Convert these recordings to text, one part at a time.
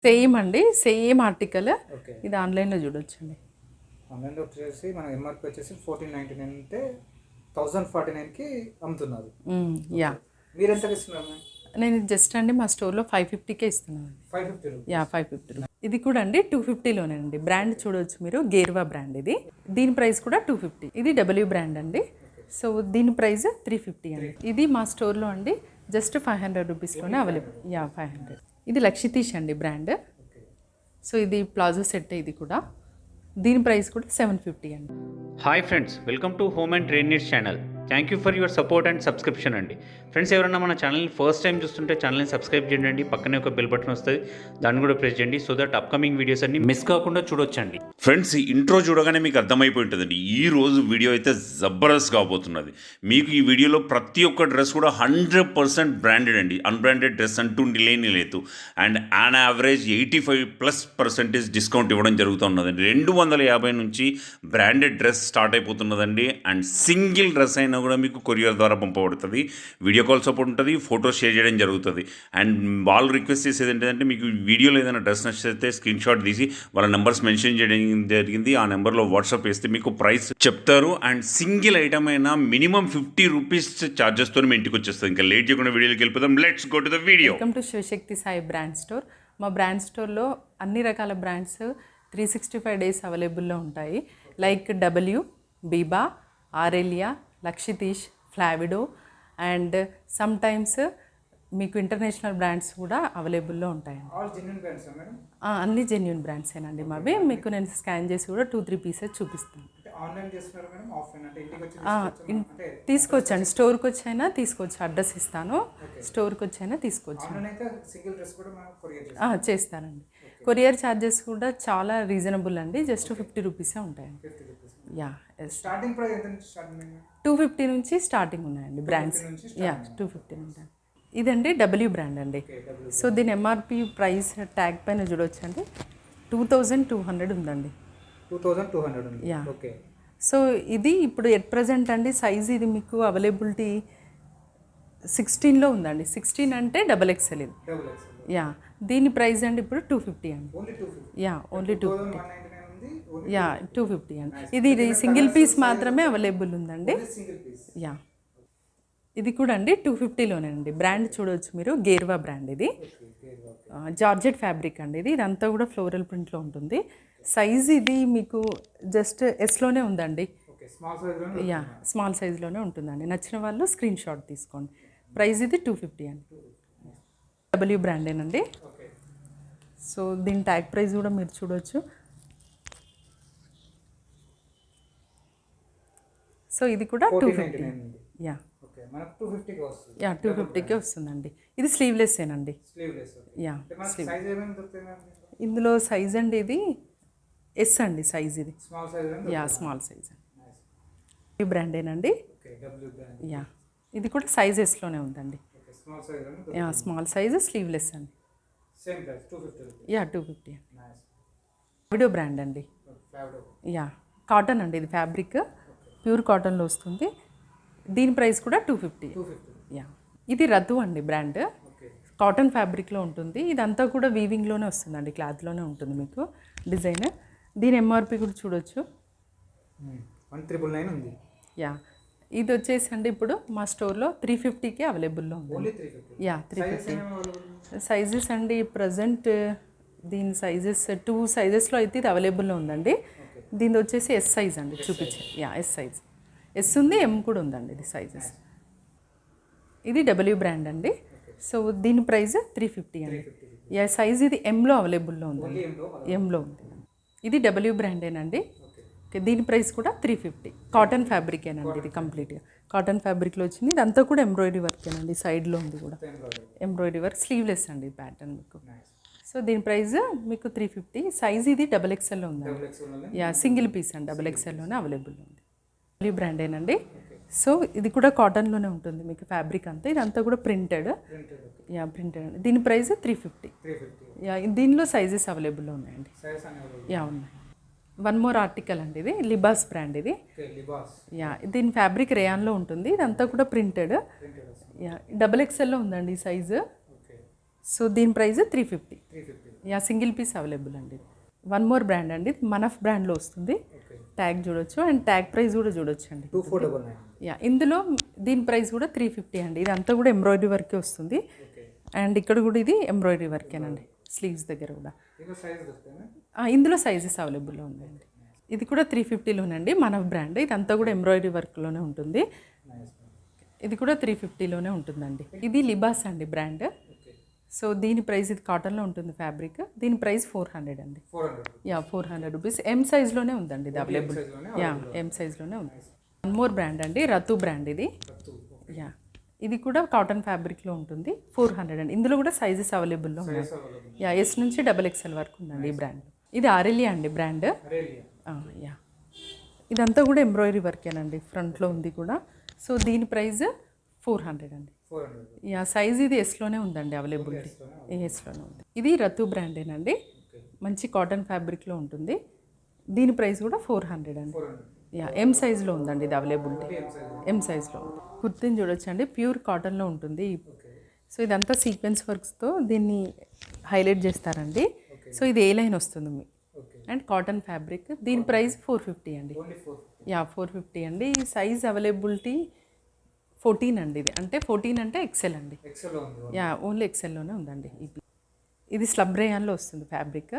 Same అండి, same article. ఇది ఆన్లైన్లో చూడొచ్చండి. ఆన్లైన్లో వచ్చేసి మన ఎంఆర్పి వచ్చేసి 1499 అంటే 1049కి అమ్ముతున్నారు. యా, మీరు ఎంతకి ఇస్తున్నారు? నేను జస్ట్ అండి మా స్టోర్లో 550కే ఇస్తున్నాను. 550. యా, 550. ఇది కూడా అండి 250లోనే అండి. బ్రాండ్ చూడవచ్చు మీరు, గేర్వా బ్రాండ్. ఇది దీని ప్రైస్ కూడా 250. ఇది డబ్ల్యూ బ్రాండ్ అండి. సో దీని ప్రైస్ 350 అండి. ఇది మా స్టోర్లో అండి జస్ట్ 500 రూపీస్లోనే అవైలబుల్. యా, 500. ఇది లక్షితీష్ అండి బ్రాండ్. సో ఇది ప్లాజో సెట్. ఇది కూడా దీని ప్రైస్ కూడా 750 అండి. Hi friends, welcome to home and trade needs channel. Thank you for your support and subscription అండి. ఫ్రెండ్స్, ఎవరైనా మన ఛానల్ని ఫస్ట్ టైం చూస్తుంటే ఛానల్ని సబ్స్క్రైబ్ చేయండి. పక్కనే ఒక బెల్ బటన్ వస్తుంది, దాన్ని కూడా ప్రెస్ చేయండి. సో దట్ అప్కమింగ్ వీడియోస్ అన్ని మిస్ కాకుండా చూడొచ్చండి. ఫ్రెండ్స్, ఈ ఇంట్రో చూడగానే మీకు అర్థమైపోయి ఉంటుందండి, ఈ రోజు వీడియో అయితే జబర్దస్త్ కాబోతున్నది. మీకు ఈ వీడియోలో ప్రతి ఒక్క డ్రెస్ కూడా 100% బ్రాండెడ్ అండి. అన్బ్రాండెడ్ డ్రెస్ అంటూ లేని లేదు. అండ్ ఆన్ యావరేజ్ 85% డిస్కౌంట్ ఇవ్వడం జరుగుతున్నదండి. 250 నుంచి బ్రాండెడ్ డ్రెస్ స్టార్ట్ అయిపోతున్నదండి. అండ్ సింగిల్ డ్రెస్ అయినా కూడా మీకు కొరియర్ ద్వారా పంపబడుతుంది. వీడియో కాల్ సపోర్ట్ ఉంటుంది, ఫోటో షేర్ చేయడం జరుగుతుంది. అండ్ వాళ్ళు రిక్వెస్ట్ చేసేది ఏంటంటే, మీకు వీడియోలో ఏదైనా డ్రెస్ నచ్చితే స్క్రీన్ షాట్ తీసి వాళ్ళ నెంబర్స్ మెన్షన్ చేయడం జరిగింది. ఆ నెంబర్లో వాట్సాప్ వేస్తే మీకు ప్రైస్ చెప్తారు. అండ్ సింగిల్ ఐటమ్ అయినా మినిమం 50 రూపీస్ ఛార్జెస్తో మీ ఇంటికి వచ్చేస్తుంది. ఇంకా లేట్ చేయకుండా వీడియోకి వెళ్ళిపోదాం. Let's go to the video. Welcome to Shivashakti Sai brand store. మా బ్రాండ్ స్టోర్లో అన్ని రకాల బ్రాండ్స్ 365 డేస్ అవైలబుల్లో ఉంటాయి. లైక్ డబ్ల్యూ, బీబా, ఆరెలియా, లక్షితీష్, ఫ్లావిడో అండ్ సమ్ టైమ్స్ మీకు ఇంటర్నేషనల్ బ్రాండ్స్ కూడా అవైలబుల్లో ఉంటాయండి. అన్ని జెన్యూన్ బ్రాండ్సేనండి మావి. మీకు నేను స్కాన్ చేసి కూడా 2-3 పీసెస్ చూపిస్తాను. తీసుకోవచ్చండి, స్టోర్కి వచ్చైనా తీసుకోవచ్చు. అడ్రస్ ఇస్తాను, స్టోర్కి వచ్చైనా తీసుకోవచ్చు. చేస్తానండి. కొరియర్ ఛార్జెస్ కూడా చాలా రీజనబుల్ అండి, జస్ట్ 50 రూపీసే ఉంటాయండి. యా, స్టార్టింగ్ ప్రైస్ 250 నుంచి స్టార్టింగ్ ఉన్నాయండి బ్రాండ్స్. యా, 250 ఉంటాయి. ఇదండి డబ్ల్యూ బ్రాండ్ అండి. సో దీని ఎంఆర్పి ప్రైస్ ట్యాగ్ పైన చూడవచ్చు అండి, 2200 ఉందండి. 2200. యా. సో ఇది ఇప్పుడు ఎట్ ప్రజెంట్ అండి సైజ్ ఇది మీకు అవైలబిలిటీ 16లో ఉందండి. 16 అంటే XXL ఇది. యా, దీని ప్రైస్ అండి ఇప్పుడు 250 అండి. Yeah, only 250. యా, 250 అండి. ఇది సింగిల్ పీస్ మాత్రమే అవైలబుల్ ఉందండి. యా, ఇది కూడా అండి 250లోనే అండి. బ్రాండ్ చూడవచ్చు మీరు, గేర్వా బ్రాండ్. ఇది జార్జెట్ ఫ్యాబ్రిక్ అండి. ఇదంతా కూడా ఫ్లోరల్ ప్రింట్లో ఉంటుంది. సైజ్ ఇది మీకు జస్ట్ ఎస్లోనే ఉందండి. యా, స్మాల్ సైజ్లోనే ఉంటుందండి. నచ్చిన వాళ్ళు స్క్రీన్ షాట్ తీసుకోండి. ప్రైస్ ఇది 250 అండి. డబ్ల్యూ బ్రాండేనండి. సో దీని ట్యాగ్ ప్రైస్ కూడా మీరు చూడవచ్చు. సో ఇది కూడా 250. యా, 250కే వస్తుందండి. ఇది స్లీవ్లెస్సేనండి. యా, ఇందులో సైజ్ అండి ఇది ఎస్ అండి సైజ్. ఇది యా, స్మాల్ సైజ్ అండి. బ్రాండేనండి. యా, ఇది కూడా సైజ్ ఎస్లోనే ఉందండి. యా, స్మాల్ సైజ్, స్లీవ్లెస్ అండి. యా, 250 అండి. ఫ్లావిడో బ్రాండ్ అండి. యా, కాటన్ అండి. ఇది ఫ్యాబ్రిక్ ప్యూర్ కాటన్లో వస్తుంది. దీని ప్రైస్ కూడా 250. యా, ఇది రద్దు అండి బ్రాండ్. కాటన్ ఫ్యాబ్రిక్లో ఉంటుంది. ఇదంతా కూడా వీవింగ్లోనే వస్తుందండి, క్లాత్లోనే ఉంటుంది మీకు డిజైన్. దీని ఎంఆర్పి కూడా చూడొచ్చు, 1999 ఉంది. యా, ఇది వచ్చేసి అండి ఇప్పుడు మా స్టోర్లో 350కే అవైలబుల్లో ఉంది. యా, 350 సైజెస్ అండి. ప్రజెంట్ దీని సైజెస్ 2 సైజెస్లో అయితే ఇది అవైలబుల్లో ఉందండి. దీని వచ్చేసి ఎస్ సైజ్ అండి, చూపించే. Yeah, S size. ఎస్ ఉంది, ఎం కూడా ఉందండి ఇది సైజెస్. ఇది డబ్ల్యూ బ్రాండ్ అండి. సో దీని ప్రైస్ 350 అండి. యా, సైజ్ ఇది ఎంలో అవైలబుల్లో ఉందండి. ఎంలో ఉంది. ఇది డబ్ల్యూ బ్రాండేనండి. దీని ప్రైస్ కూడా 350. కాటన్ ఫ్యాబ్రికేనండి. ఇది కంప్లీట్గా కాటన్ ఫ్యాబ్రిక్లో వచ్చింది. ఇదంతా కూడా ఎంబ్రాయిడరీ వర్కేనండి. సైడ్లో ఉంది కూడా ఎంబ్రాయిడరీ వర్క్. స్లీవ్లెస్ అండి ప్యాటర్న్ మీకు. సో దీని ప్రైస్ మీకు 350. సైజ్ ఇది XXLలో ఉందండి. యా, సింగిల్ పీస్ అండి, XXLలోనే అవైలబుల్ ఉంది. డబ్ల్యూ బ్రాండేనండి. సో ఇది కూడా కాటన్లోనే ఉంటుంది మీకు ఫ్యాబ్రిక్ అంతా. ఇదంతా కూడా ప్రింటెడ్. యా, ప్రింటెడ్ అండి. దీని ప్రైస్ 350. యా, దీనిలో సైజెస్ అవైలబుల్లో ఉన్నాయండి. యా, ఉన్నాయి. వన్ మోర్ ఆర్టికల్ అండి. ఇది లిబాస్ బ్రాండ్. ఇది యా, దీని ఫ్యాబ్రిక్ రేయాన్లో ఉంటుంది. ఇదంతా కూడా ప్రింటెడ్. యా, XXLలో ఉందండి ఈ సైజు. సో దీని price 350. Yeah single piece available అండి. వన్ మోర్ బ్రాండ్ అండి, మనఫ్ బ్రాండ్లో వస్తుంది. ట్యాగ్ చూడొచ్చు అండ్ ట్యాగ్ ప్రైస్ కూడా చూడొచ్చు అండి. 2499. యా ఇందులో దీని ప్రైస్ కూడా 350 అండి. ఇదంతా కూడా ఎంబ్రాయిడరీ వర్కే వస్తుంది. అండ్ ఇక్కడ కూడా ఇది ఎంబ్రాయిడరీ వర్కేనండి, స్లీవ్స్ దగ్గర కూడా. ఇంకా సైజ్ దొరుకుతాయి? ఇందులో సైజెస్ అవైలబుల్లో ఉన్నాయండి. ఇది కూడా 350లోనండి, మనఫ్ బ్రాండ్. ఇదంతా కూడా ఎంబ్రాయిడరీ వర్క్లోనే ఉంటుంది. ఇది కూడా 350లోనే ఉంటుందండి. ఇది లిబాస్ అండి బ్రాండ్. సో దీని ప్రైస్, ఇది కాటన్లో ఉంటుంది ఫ్యాబ్రిక్. దీని ప్రైస్ 400 అండి. 400. Yeah 400 rupees. ఎం సైజ్లోనే ఉందండి ఇది అవైలబుల్. యా ఎం సైజ్లోనే ఉంది. వన్ మోర్ బ్రాండ్ అండి, రతు బ్రాండ్ ఇది. యా ఇది కూడా కాటన్ ఫ్యాబ్రిక్లో ఉంటుంది. 400 అండి. ఇందులో కూడా సైజెస్ అవైలబుల్లో ఉన్నాయి. యా ఎస్ నుంచి XXL వరకు ఉందండి ఈ బ్రాండ్. ఇది ఆరెలియా అండి బ్రాండ్. యా ఇదంతా కూడా ఎంబ్రాయిడరీ వర్కేనండి, ఫ్రంట్లో ఉంది కూడా. సో దీని ప్రైస్ 400 అండి. 400. యా సైజ్ ఇది ఎస్లోనే ఉందండి అవైలబిలిటీ. ఎస్లోనే ఉంది. ఇది రతు బ్రాండేనండి, మంచి కాటన్ ఫ్యాబ్రిక్లో ఉంటుంది. దీని ప్రైస్ కూడా 400 అండి. యా ఎం సైజ్లో ఉందండి ఇది అవైలబిలిటీ. ఎం సైజ్లో ఉంది. కుర్తీని చూడొచ్చండి, ప్యూర్ కాటన్లో ఉంటుంది. సో ఇదంతా సీక్వెన్స్ వర్క్స్తో దీన్ని హైలైట్ చేస్తారండి. సో ఇది ఏ లైన్ వస్తుంది మీకు అండ్ కాటన్ ఫ్యాబ్రిక్. దీని ప్రైస్ 450 అండి. యా 450 అండి. ఈ సైజ్ అవైలబిలిటీ 14 అండి. ఇది అంటే 14 అంటే XL అండి. యా ఓన్లీ XLలోనే ఉందండి. ఇది స్లబ్ రేయాన్లో వస్తుంది ఫ్యాబ్రిక్.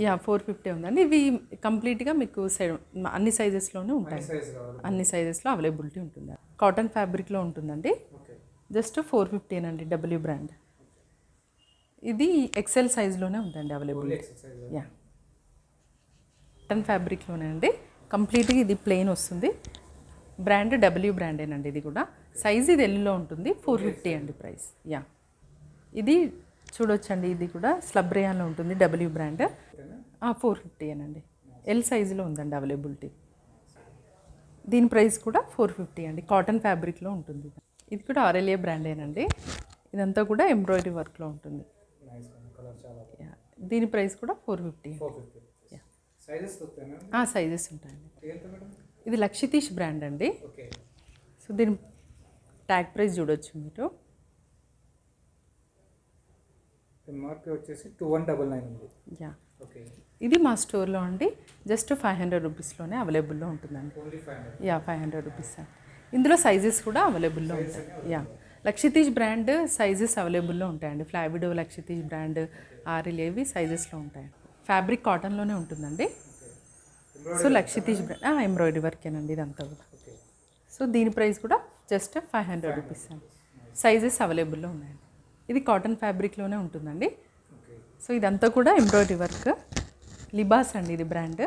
యా 450 ఉందండి. ఇవి కంప్లీట్గా మీకు అన్ని సైజెస్లోనే ఉంటాయి. అన్ని సైజెస్లో అవైలబిలిటీ ఉంటుంది. కాటన్ ఫ్యాబ్రిక్లో ఉంటుందండి. జస్ట్ 450 అండి, డబ్ల్యూ బ్రాండ్. ఇది XL సైజ్లోనే ఉందండి అవైలబిలిటీ. యా కాటన్ ఫ్యాబ్రిక్లోనే అండి, కంప్లీట్గా ఇది ప్లెయిన్ వస్తుంది. బ్రాండ్ డబ్ల్యూ బ్రాండేనండి. ఇది కూడా సైజ్ ఇది ఎల్లులో ఉంటుంది. 450 అండి ప్రైస్. యా ఇది చూడొచ్చండి, ఇది కూడా స్లబ్ రేయాన్లో ఉంటుంది, డబ్ల్యూ బ్రాండ్. 450 అనండి. ఎల్ సైజులో ఉందండి అవైలబిలిటీ. దీని ప్రైస్ కూడా 450 అండి. కాటన్ ఫ్యాబ్రిక్లో ఉంటుంది. ఇది కూడా ఆరెలియా బ్రాండేనండి. ఇదంతా కూడా ఎంబ్రాయిడరీ వర్క్లో ఉంటుంది. దీని ప్రైస్ కూడా 450. సైజెస్ ఉంటాయండి. ఇది లక్షితీష్ బ్రాండ్ అండి. సో దీని ట్యాగ్ ప్రైస్ చూడొచ్చు మీరు. ఎంఆర్పి వచ్చేసి 2199 ఉంది. యా ఇది మా స్టోర్లో అండి జస్ట్ 500 రూపీస్లోనే అవైలబుల్లో ఉంటుందండి. యా 500 రూపీస్ అండి. ఇందులో సైజెస్ కూడా అవైలబుల్లో ఉంటాయి. యా లక్షితీష్ బ్రాండ్ సైజెస్ అవైలబుల్లో ఉంటాయండి. ఫ్లావిడో, లక్షితీష్ బ్రాండ్, ఆరిల్ ఏవి సైజెస్లో ఉంటాయి. ఫ్యాబ్రిక్ కాటన్లోనే ఉంటుందండి. సో లక్షితీష్ బ్రాండ్ ఎంబ్రాయిడరీ వర్కేనండి ఇదంతా కూడా. సో దీని ప్రైస్ కూడా జస్ట్ 500 రూపీస్ అండి. సైజెస్ అవైలబుల్లో ఉన్నాయండి. ఇది కాటన్ ఫ్యాబ్రిక్లోనే ఉంటుందండి. సో ఇదంతా కూడా ఎంబ్రాయిడరీ వర్క్. లిబాస్ అండి ఇది బ్రాండ్.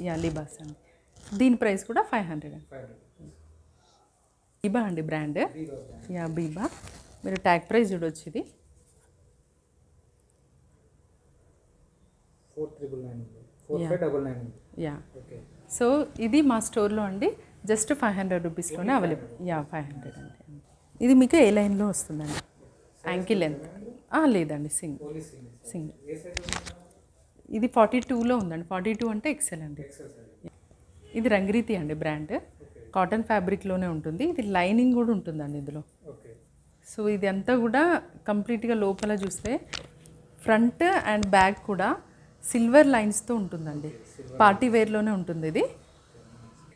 యా లిబాస్ అండి. దీని ప్రైస్ కూడా 500 అండి. బీబా అండి బ్రాండ్. యా బీబా. మీరు ట్యాగ్ ప్రైస్ చూడొచ్చు. ఇది 4599. యా సో ఇది మా స్టోర్లో అండి జస్ట్ 500 రూపీస్లోనే అవైలబుల్. యా 500 అండి. ఇది మీకు ఏ లైన్లో వస్తుందండి, యాంకిల్ లెంత్. లేదండి సింగిల్. ఇది 42లో ఉందండి. 42 అంటే XL అండి. ఇది రంగ్రీతి అండి బ్రాండ్. కాటన్ ఫ్యాబ్రిక్లోనే ఉంటుంది. ఇది లైనింగ్ కూడా ఉంటుందండి ఇందులో. సో ఇది అంతా కూడా కంప్లీట్గా లోపల చూస్తే ఫ్రంట్ అండ్ బ్యాక్ కూడా సిల్వర్ లైన్స్తో ఉంటుందండి. పార్టీ వేర్లోనే ఉంటుంది ఇది.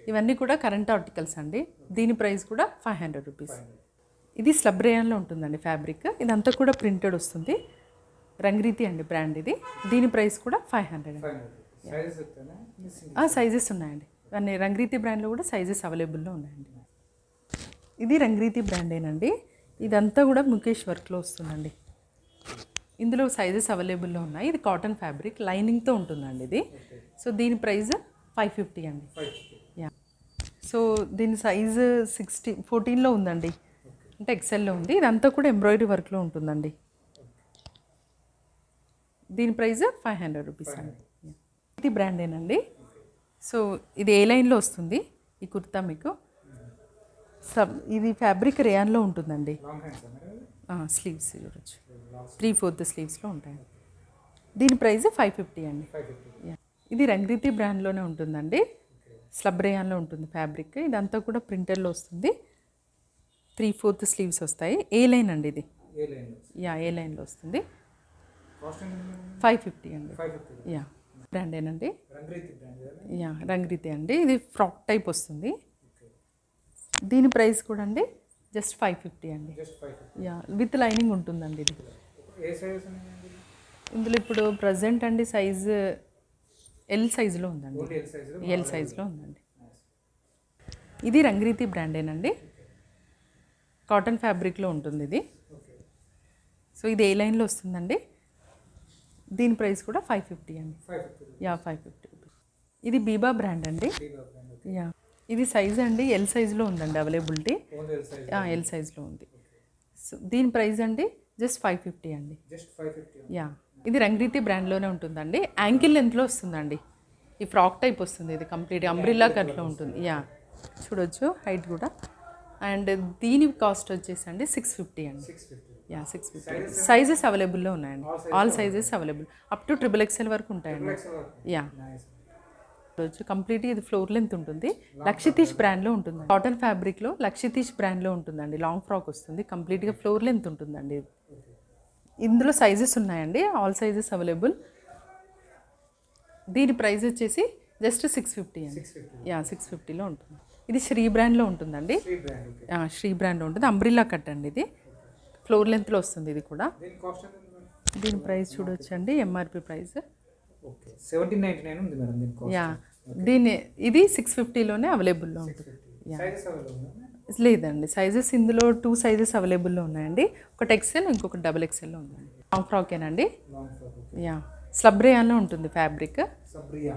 ఇవన్నీ కూడా కరెంట్ ఆర్టికల్స్ అండి. దీని ప్రైస్ కూడా 500 రూపీస్. ఇది స్లబ్ రేయాన్లో ఉంటుందండి ఫ్యాబ్రిక్. ఇదంతా కూడా ప్రింటెడ్ వస్తుంది. రంగ్రీతి అండి బ్రాండ్ ఇది. దీని ప్రైస్ కూడా 500 అండి. సైజెస్ ఉన్నాయండి. అన్ని రంగ్రీతి బ్రాండ్లో కూడా సైజెస్ అవైలబుల్లో ఉన్నాయండి. ఇది రంగ్రీతి బ్రాండేనండి. ఇదంతా కూడా ముఖేష్ వర్క్లో వస్తుందండి. ఇందులో సైజెస్ అవైలబుల్లో ఉన్నాయి. ఇది కాటన్ ఫ్యాబ్రిక్ లైనింగ్తో ఉంటుందండి ఇది. సో దీని ప్రైస్ 550 అండి. యా సో దీని సైజు 14లో ఉందండి, అంటే XLలో ఉంది. ఇదంతా కూడా ఎంబ్రాయిడరీ వర్క్లో ఉంటుందండి. దీని ప్రైస్ 500 రూపీస్ అండి. ఇది బ్రాండేనండి. సో ఇది ఏ లైన్లో వస్తుంది ఈ కుర్తా మీకు. ఇది ఫ్యాబ్రిక్ రేయాన్లో ఉంటుందండి. స్లీవ్స్ చూడొచ్చు, 3/4 స్లీవ్స్లో ఉంటాయి. దీని ప్రైస్ 550 అండి. ఇది రంగ్రీతి బ్రాండ్లోనే ఉంటుందండి. స్లబ్ రేయాన్లో ఉంటుంది ఫ్యాబ్రిక్. ఇదంతా కూడా ప్రింటర్లో వస్తుంది. 3/4 స్లీవ్స్ వస్తాయి. ఏ లైన్ అండి ఇది. ఏ లైన్లో యా ఏ లైన్లో వస్తుంది. కాస్ట్ ఎంత? 550 అండి. 550. యా బ్రాండేనండి. రంగ్రీతి బ్రాండ్ కదా? యా రంగ్రీతి అండి. ఇది ఫ్రాక్ టైప్ వస్తుంది. ఓకే. దీని ప్రైస్ కూడా అండి జస్ట్ 550 అండి. జస్ట్ 550. యా విత్ లైనింగ్ ఉంటుందండి ఇది. ఏ సైజెస్ ఉన్నాయండి? ఇందులో ఇప్పుడు ప్రజెంట్ అండి సైజ్ ఎల్ సైజులో ఉందండి. Only L size. ఎల్ సైజులో ఉందండి. ఇది రంగ్రీతి బ్రాండేనండి. కాటన్ ఫ్యాబ్రిక్లో ఉంటుంది ఇది. ఓకే. సో ఇది ఏ లైన్లో వస్తుందండి. దీని ప్రైస్ కూడా 550 అండి. 550. యా 550. ఇది బీబా బ్రాండ్ అండి. బీబా బ్రాండ్. ఓకే. యా ఇది సైజ్ అండి ఎల్ సైజులో ఉందండి availability. Only L size. L సైజులో ఉంది. సో దీని ప్రైస్ అండి జస్ట్ 550 అండి. జస్ట్ 550. యా ఇది రంగ్రీతి బ్రాండ్లోనే ఉంటుందండి. యాంకిల్ లెంత్లో వస్తుందండి. ఈ ఫ్రాక్ టైప్ వస్తుంది. ఇది కంప్లీట్ అంబ్రిల్లా కట్లో ఉంటుంది. యా చూడొచ్చు హైట్ కూడా. అండ్ దీని కాస్ట్ వచ్చేసి అండి 650 అండి. 650. యా 650. సైజెస్ అవైలబుల్లో ఉన్నాయండి. All sizes available up to XXL వరకు ఉంటాయండి. Yeah nice. చూడొచ్చు కంప్లీట్గా ఇది ఫ్లోర్ లెంత్ ఉంటుంది. లక్షితీష్ బ్రాండ్లో ఉంటుంది. కాటన్ ఫ్యాబ్రిక్లో లక్షితీష్ బ్రాండ్లో ఉంటుందండి. లాంగ్ ఫ్రాక్ వస్తుంది. కంప్లీట్గా ఫ్లోర్ లెంత్ ఉంటుందండి. ఇందులో సైజెస్ ఉన్నాయండి. All sizes available. దీని ప్రైస్ వచ్చేసి జస్ట్ 650 అండి. 650. యా 650లో ఉంటుంది. ఇది శ్రీ బ్రాండ్లో ఉంటుందండి. శ్రీ బ్రాండ్. ఓకే. శ్రీ బ్రాండ్లో ఉంటుంది. అంబ్రిల్లా కట్ అండి ఇది. ఫ్లోర్ లెంత్లో వస్తుంది ఇది కూడా. దీని కాస్ట్ ఎంత ఉంది మేడం? దీని ప్రైస్ చూడొచ్చండి ఎంఆర్పి ప్రైస్. ఓకే. 1799 ఉంది మేడం దీని కాస్ట్. యా ఇది 650లోనే అవైలబుల్లో ఉంటుంది. యా సైజెస్ అవైలబుల్ ఉందా? లేదండి సైజెస్ ఇందులో 2 సైజెస్ అవైలబుల్లో ఉన్నాయండి. ఒకటి XL ఇంకొకటి XXL ఉందండి. లాంగ్ ఫ్రాకేనండి. Long frock. Okay. Yeah slub రేయాన్లో ఉంటుంది ఫ్యాబ్రిక్. సబ్రియా.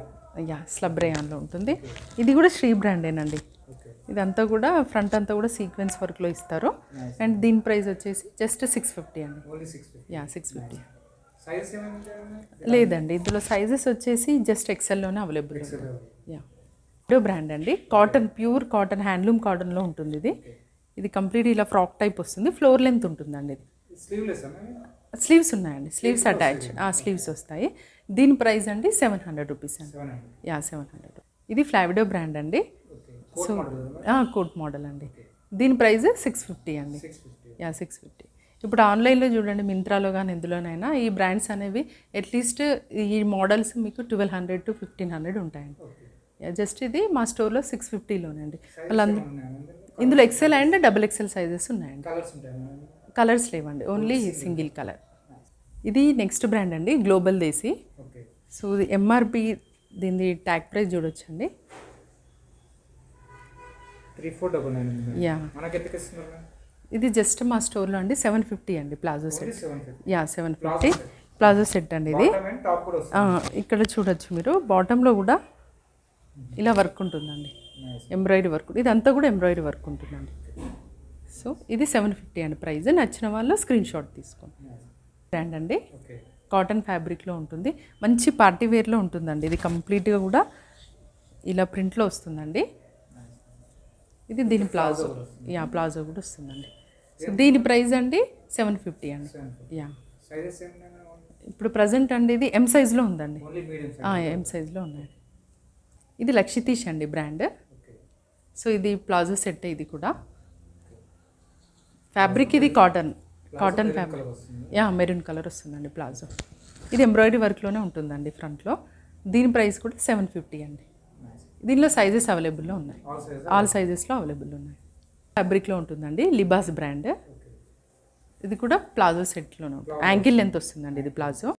యా స్లబ్ రేయాన్లో ఉంటుంది. ఇది కూడా శ్రీ బ్రాండేనండి. ఓకే. ఇదంతా కూడా ఫ్రంట్ అంతా కూడా సీక్వెన్స్ వర్క్లో ఇస్తారు. అండ్ దీని ప్రైస్ వచ్చేసి జస్ట్ 650 అండి. ఓన్లీ 650. యా 650. సైజెస్ ఏమైనా ఉంటాయా? లేదండి ఇందులో సైజెస్ వచ్చేసి జస్ట్ XLలోనే అవైలబుల్ ఉంది. యా ఇదో బ్రాండ్ అండి. కాటన్ ప్యూర్ కాటన్ హ్యాండ్లూమ్ కాటన్లో ఉంటుంది ఇది. ఇది కంప్లీట్ ఇలా ఫ్రాక్ టైప్ వస్తుంది. ఫ్లోర్ లెంత్ ఉంటుందండి ఇది. స్లీవ్లెస్ అన్న? స్లీవ్స్ ఉన్నాయండి. స్లీవ్స్ అటాచ్ స్లీవ్స్ వస్తాయి. దీని ప్రైస్ అండి 700 రూపీస్ అండి. 700. యా 700. ఇది ఫ్లావిడో బ్రాండ్ అండి. ఓకే. కోట్ మోడల్ కదా మేడం? కోట్ మోడల్ అండి. దీని ప్రైస్ 650 అండి. 650. యా 650. ఇప్పుడు ఆన్లైన్లో చూడండి మింత్రాలో కానీ ఎందులోనైనా ఈ బ్రాండ్స్ అనేవి అట్లీస్ట్ ఈ మోడల్స్ మీకు 1200 to 1500 ఉంటాయండి. ఓకే. యా జస్ట్ ఇది మా స్టోర్లో 650లోనండి. సైజెస్ వాళ్ళందరూ ఏమైనా ఉన్నాయా? ఇందులో XL అండ్ XXL సైజెస్ ఉన్నాయండి. కలర్స్ ఉంటాయా మేడం? కలర్స్ లేవండి. Only single colour. ఇది నెక్స్ట్ బ్రాండ్ అండి గ్లోబల్ దేశీ. ఓకే. సో ఇది ఎంఆర్పి దీని ట్యాగ్ ప్రైస్ చూడొచ్చండి. 3499 ఉంది మేడం. యా మనకి ఎంతకి ఇస్తున్నారు మేడం? ఇది జస్ట్ మా స్టోర్లో అండి 750 అండి palazzo only set. 750. Yeah 750 palazzo set అండి ఇది. బాటమ్ అండ్ టాప్ కూడా వస్తుంది. ఇక్కడ చూడొచ్చు మీరు బాటంలో కూడా ఇలా వర్క్ ఉంటుందండి. నైస్. ఎంబ్రాయిడరీ వర్క్ ఇదంతా కూడా ఎంబ్రాయిడరీ వర్క్ ఉంటుందండి. సో ఇది 750 అండి ప్రైస్. నచ్చిన వాళ్ళు స్క్రీన్ షాట్ తీసుకోండి. బ్రాండ్ అండి. ఓకే. కాటన్ ఫ్యాబ్రిక్లో ఉంటుంది. మంచి పార్టీ వేర్లో ఉంటుందండి. ఇది కంప్లీట్గా కూడా ఇలా ప్రింట్లో వస్తుందండి. ఇది దీని ప్లాజో. యా ప్లాజో కూడా వస్తుందండి. సో దీని ప్రైస్ అండి 750 అండి. 750. యా సైజెస్ ఏమైనా? ఇప్పుడు ప్రజెంట్ అండి ఇది M సైజ్లో ఉందండి. Only medium size. M సైజ్లో ఉన్నాయి. ఇది లక్షితీష్ అండి బ్రాండ్. ఓకే. సో ఇది ప్లాజో సెట్. ఇది కూడా ఫ్యాబ్రిక్ ఇది కాటన్ ఫ్యాబ్రిక్. కలర్ వస్తుంది. యా మెరూన్ కలర్ వస్తుందండి ప్లాజో. ఇది ఎంబ్రాయిడరీ వర్క్లోనే ఉంటుందండి ఫ్రంట్లో. దీని ప్రైస్ కూడా 750 అండి. నైస్. దీనిలో సైజెస్ అవైలబుల్లో ఉన్నాయి. All size. ఆల్ సైజెస్లో అవైలబుల్ ఉన్నాయి. ఫ్యాబ్రిక్లో ఉంటుందండి లిబాస్ బ్రాండ్. ఓకే. ఇది కూడా ప్లాజో సెట్లోనే ఉంటుంది. యాంకిల్ లెంత్ వస్తుందండి ఇది ప్లాజో.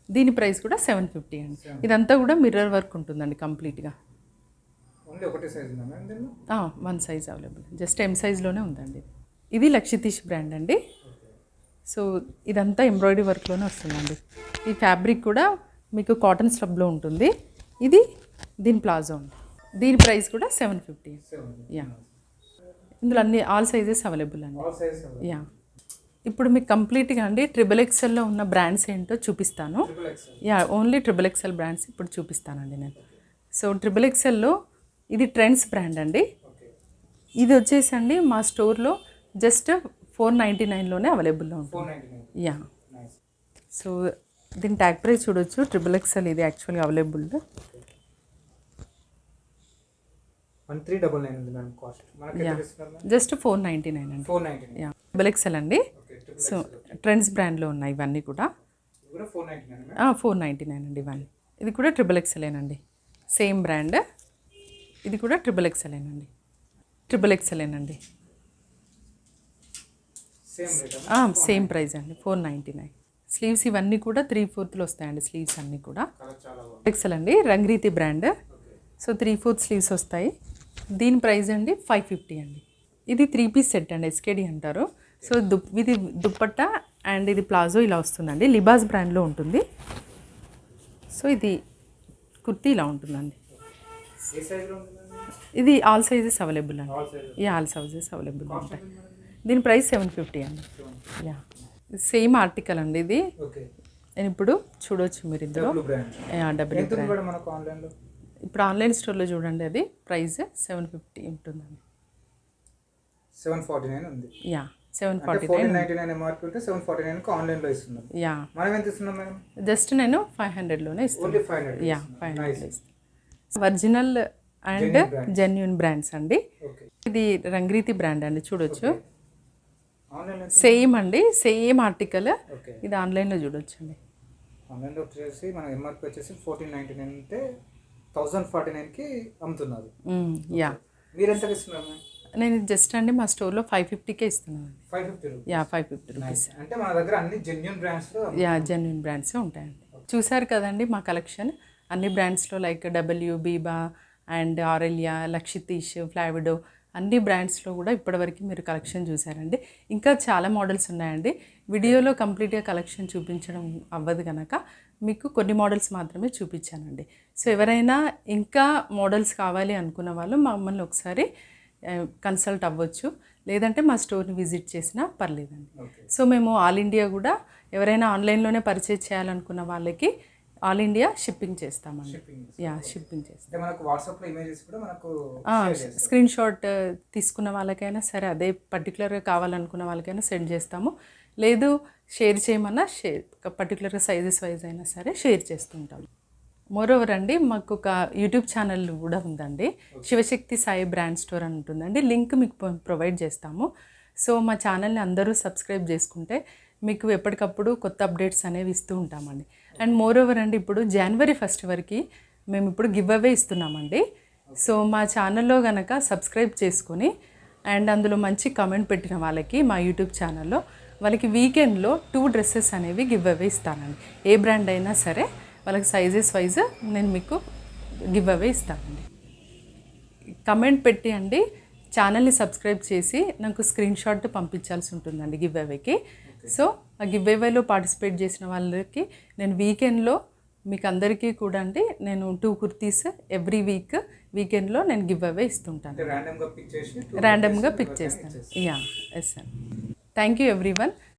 దీని ప్రైస్ కూడా 750 అండి. ఇదంతా కూడా మిర్రర్ వర్క్ ఉంటుందండి కంప్లీట్గా. ఓన్లీ ఒకటే సైజ్ ఉందా మేడం దీనిలో? 1 సైజ్ అవైలబుల్. జస్ట్ M సైజ్లోనే ఉందండి. ఇది లక్షితీష్ బ్రాండ్ అండి. సో ఇదంతా ఎంబ్రాయిడరీ వర్క్లోనే వస్తుందండి. ఈ ఫ్యాబ్రిక్ కూడా మీకు కాటన్ స్లబ్లో ఉంటుంది. ఇది దీని ప్లాజో ఉంది. దీని ప్రైస్ కూడా 750. 750. యా ఇందులో అన్ని ఆల్ సైజెస్ అవైలబుల్ అండి. All size. యా ఇప్పుడు మీకు కంప్లీట్గా అండి XXLలో ఉన్న బ్రాండ్స్ ఏంటో చూపిస్తాను. Triple XL. Yeah only XXL brands ఇప్పుడు చూపిస్తానండి నేను. సో XXLలో ఇది ట్రెండ్స్ బ్రాండ్ అండి. ఓకే. ఇది వచ్చేసండి మా స్టోర్లో జస్ట్ 499లోనే అవైలబుల్లో ఉంటుంది. 499. Yeah nice. సో దీని ట్యాగ్ ప్రైస్ చూడొచ్చు. XXL ఇది యాక్చువల్గా అవైలబుల్. 1399 ఉంది మేడం కాస్ట్. మనకి ఎంత ఇస్తున్నారు మేడం? జస్ట్ 499 అండి. 499. యా డబుల్ ఎక్సెల్ అండి. ఓకే, ట్రిపుల్ సో ట్రెండ్స్ బ్రాండ్లో ఉన్నాయి ఇవన్నీ కూడా. ఇది కూడా 499 మేడం. 499 అండి ఇవన్నీ. ఇది కూడా ట్రిపుల్ ఎక్సెలేనండి, సేమ్ బ్రాండ్. ఇది కూడా ట్రిపుల్ ఎక్సెలేనండి, ట్రిపుల్ ఎక్సెలేనండి. Same rate. సేమ్ ప్రైస్ అండి, 499. స్లీవ్స్ ఇవన్నీ కూడా 3/4 వస్తాయండి, స్లీవ్స్ అన్నీ కూడా. కలర్ చాలా బాగుంది. ఎక్సెల్ అండి, రంగ్రీతి బ్రాండ్. సో 3/4 స్లీవ్స్ వస్తాయి. దీని ప్రైస్ అండి 550 అండి. ఇది 3 పీస్ సెట్ అండి, ఎస్కేడి అంటారు. సో ఇది దుప్పట్టా అండ్ ఇది ప్లాజో ఇలా వస్తుందండి, లిబాస్ బ్రాండ్లో ఉంటుంది. సో ఇది కుర్తీ ఇలా ఉంటుందండి. ఏ సైజులో ఉంది మేడం? ఇది ఆల్ సైజెస్ అవైలబుల్ అండి. All sizes. ఈ ఆల్ సైజెస్ అవైలబుల్ ఉంటాయి. దీని ప్రైస్ 750 అండి. యా సేమ్ ఆర్టికల్ అండి ఇది. ఓకే, నేను ఇప్పుడు చూడవచ్చు మీరు ఇందులో. W brand. డబుల్ ఎంత ఉంది మేడం మనకు ఆన్లైన్లో? ఇప్పుడు ఆన్లైన్ స్టోర్లో చూడండి, అది ప్రైస్ 750 ఉంటుందండి. 749 ఉంది. యా 749. 1499 ఎంఆర్పీ ఉంటే 749 కి ఆన్లైన్లో ఇస్తున్నాం. యా మనం ఎంత ఇస్తున్నాం మేడం? జస్ట్ నేను 500లోనే ఇస్తాను. ఓన్లీ 500. యా 500 ఇస్తాను. ఒరిజినల్ అండ్ జెన్యున్ బ్రాండ్స్ అండి. ఓకే, ఇది రంగ్రీతి బ్రాండ్ అండి, చూడొచ్చు. ఆన్లైన్లో సేమ్ అండి, సేమ్ ఆర్టికల్. ఓకే, ఇది ఆన్లైన్లో చూడొచ్చు అండి. ఆన్లైన్లో వచ్చేసి మన ఎంఆర్పీ వచ్చేసి 1499 ఉంటే 1049 కి అమ్ముతున్నారు. యా మీరు ఎంత ఇస్తున్నారు మేడం? నేను జస్ట్ అండి మా స్టోర్లో 550కే ఇస్తున్నాను. 550 రూపీస్. Yeah 550 rupees. అంటే మన దగ్గర అన్ని జెన్యూన్ బ్రాండ్స్లో. యా జెన్యున్ బ్రాండ్సే ఉంటాయండి. చూసారు కదండి మా కలెక్షన్ అన్ని బ్రాండ్స్లో, లైక్ డబ్ల్యూ, బీబా అండ్ ఆరెలియా, లక్షితీష్, ఫ్లావిడో అన్ని బ్రాండ్స్లో కూడా ఇప్పటివరకు మీరు కలెక్షన్ చూసారండి. ఇంకా చాలా మోడల్స్ ఉన్నాయండి. వీడియోలో కంప్లీట్గా కలెక్షన్ చూపించడం అవ్వదు కనుక మీకు కొన్ని మోడల్స్ మాత్రమే చూపించానండి. సో ఎవరైనా ఇంకా మోడల్స్ కావాలి అనుకున్న వాళ్ళు మమ్మల్ని ఒకసారి కన్సల్ట్ అవ్వచ్చు, లేదంటే మా స్టోర్ని విజిట్ చేసినా పర్లేదండి. సో మేము ఆల్ ఇండియా కూడా ఎవరైనా ఆన్లైన్లోనే పర్చేజ్ చేయాలనుకున్న వాళ్ళకి ఆల్ ఇండియా షిప్పింగ్ చేస్తామండి. యా షిప్పింగ్ చేస్తాం. అంటే మనకు వాట్సాప్లో ఇమేజెస్ కూడా మనకు స్క్రీన్ షాట్ తీసుకున్న వాళ్ళకైనా సరే, అదే పర్టికులర్గా కావాలనుకున్న వాళ్ళకైనా సెండ్ చేస్తాము. లేదు షేర్ చేయమన్నా పర్టికులర్గా సైజెస్ వైజ్ అయినా సరే షేర్ చేస్తుంటాము. మోరోవర్ అండి మాకు ఒక యూట్యూబ్ ఛానల్ కూడా ఉందండి, శివశక్తి సాయి బ్రాండ్ స్టోర్ అని ఉంటుందండి. లింక్ మీకు ప్రొవైడ్ చేస్తాము. సో మా ఛానల్ని అందరూ సబ్స్క్రైబ్ చేసుకుంటే మీకు ఎప్పటికప్పుడు కొత్త అప్డేట్స్ అనేవి ఇస్తూ ఉంటామండి. అండ్ మోరోవర్ అండి ఇప్పుడు January 1st వరకు మేము ఇప్పుడు గివ్ అవే ఇస్తున్నామండి. సో మా ఛానల్లో కనుక సబ్స్క్రైబ్ చేసుకొని అండ్ అందులో మంచి కమెంట్ పెట్టిన వాళ్ళకి మా యూట్యూబ్ ఛానల్లో వాళ్ళకి వీకెండ్లో 2 డ్రెస్సెస్ అనేవి గివ్ అవే ఇస్తానండి. ఏ బ్రాండ్ అయినా సరే వాళ్ళకి సైజెస్ వైజ్ నేను మీకు గివ్ అవే ఇస్తానండి. కమెంట్ పెట్టి అండి ఛానల్ని సబ్స్క్రైబ్ చేసి నాకు స్క్రీన్ షాట్ పంపించాల్సి ఉంటుందండి గివ్ అవేకి. సో ఆ గివ్ అవేలో పార్టిసిపేట్ చేసిన వాళ్ళకి నేను వీకెండ్లో మీకు అందరికీ కూడా అండి నేను 2 కుర్తీస్ ఎవ్రీ వీకెండ్లో నేను గివ్ అవే ఇస్తుంటాను. ర్యాండమ్గా పిక్ చేస్తాను. Yeah yes sir. Thank you everyone.